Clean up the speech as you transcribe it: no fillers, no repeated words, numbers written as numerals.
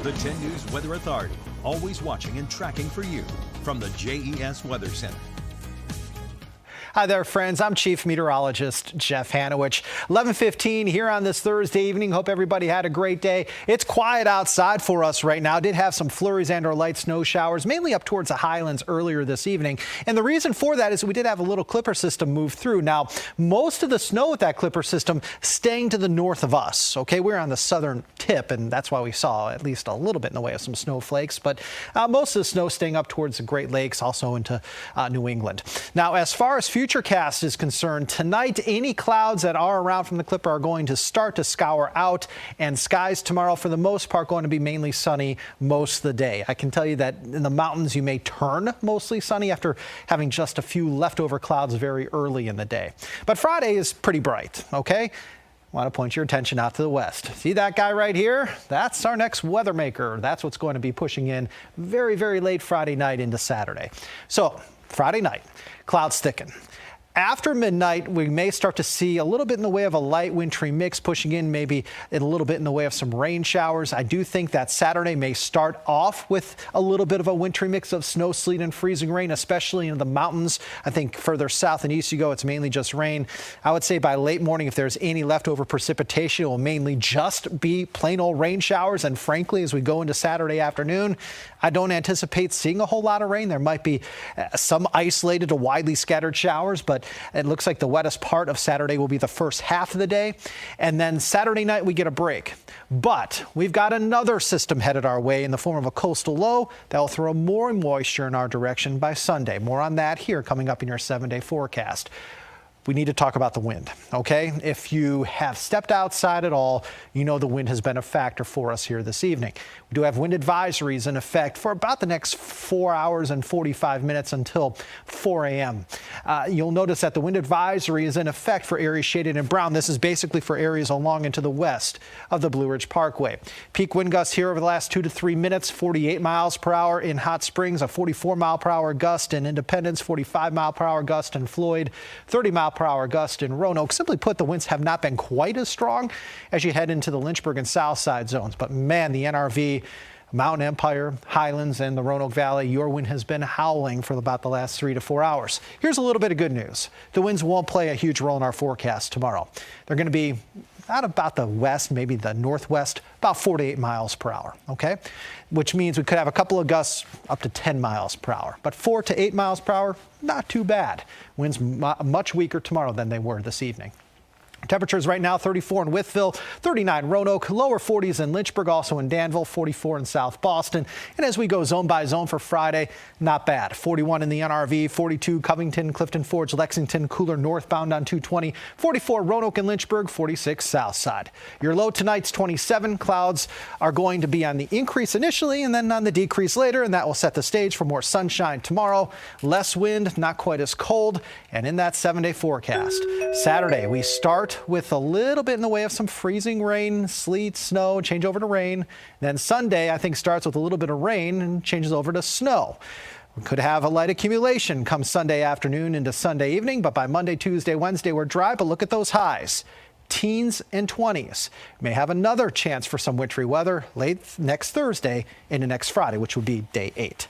The 10 News Weather Authority, always watching and tracking for you from the JES Weather Center. Hi there, friends. I'm Chief Meteorologist Jeff Hanowich. 11:15 here on this Thursday evening. Hope everybody had a great day. It's quiet outside for us right now. Did have some flurries and or light snow showers, mainly up towards the highlands earlier this evening. And the reason for that is we did have a little clipper system move through. Now, most of the snow with that clipper system staying to the north of us. Okay, we're on the southern tip, and that's why we saw at least a little bit in the way of some snowflakes. But most of the snow staying up towards the Great Lakes, also into New England. Now, as far as Futurecast is concerned, tonight any clouds that are around from the clipper are going to start to scour out, and skies tomorrow for the most part going to be mainly sunny most of the day. I can tell you that in the mountains you may turn mostly sunny after having just a few leftover clouds very early in the day. But Friday is pretty bright, okay? I want to point your attention out to the west. See that guy right here? That's our next weather maker. That's what's going to be pushing in very, very late Friday night into Saturday. So Friday night, clouds thicken. After midnight, we may start to see a little bit in the way of a light wintry mix pushing in, maybe a little bit in the way of some rain showers. I do think that Saturday may start off with a little bit of a wintry mix of snow, sleet and freezing rain, especially in the mountains. I think further south and east you go, it's mainly just rain. I would say by late morning, if there's any leftover precipitation, it will mainly just be plain old rain showers. And frankly, as we go into Saturday afternoon, I don't anticipate seeing a whole lot of rain. There might be some isolated to widely scattered showers, but it looks like the wettest part of Saturday will be the first half of the day. And then Saturday night, we get a break. But we've got another system headed our way in the form of a coastal low that will throw more moisture in our direction by Sunday. More on that here coming up in your 7-day forecast. We need to talk about the wind, okay? If you have stepped outside at all, you know the wind has been a factor for us here this evening. We do have wind advisories in effect for about the next 4 hours and 45 minutes until 4 a.m. You'll notice that the wind advisory is in effect for areas shaded in brown. This is basically for areas along and to the west of the Blue Ridge Parkway. Peak wind gusts here over the last 2 to 3 minutes, 48 miles per hour in Hot Springs, a 44 mile per hour gust in Independence, 45 mile per hour gust in Floyd, 30 mile per hour gust in Roanoke. Simply put, the winds have not been quite as strong as you head into the Lynchburg and South Side zones. But man, the NRV, Mountain Empire, Highlands, and the Roanoke Valley, your wind has been howling for about the last 3 to 4 hours. Here's a little bit of good news. The winds won't play a huge role in our forecast tomorrow. They're going to be out about the west, maybe the northwest, about 4 to 8 miles per hour, okay? Which means we could have a couple of gusts up to 10 miles per hour. But 4 to 8 miles per hour, not too bad. Winds much weaker tomorrow than they were this evening. Temperatures right now 34 in Wytheville, 39 Roanoke, lower 40s in Lynchburg, also in Danville, 44 in South Boston. And as we go zone by zone for Friday, not bad. 41 in the NRV, 42 Covington, Clifton Forge, Lexington, cooler northbound on 220, 44 Roanoke and Lynchburg, 46 South Side. Your low tonight's 27. Clouds are going to be on the increase initially and then on the decrease later, and that will set the stage for more sunshine tomorrow. Less wind, not quite as cold, and in that 7-day forecast. Saturday, we start with a little bit in the way of some freezing rain, sleet, snow, change over to rain. Then Sunday, I think, starts with a little bit of rain and changes over to snow. We could have a light accumulation come Sunday afternoon into Sunday evening, but by Monday, Tuesday, Wednesday, we're dry. But look at those highs. Teens and 20s. May have another chance for some wintry weather late next Thursday into next Friday, which would be day 8.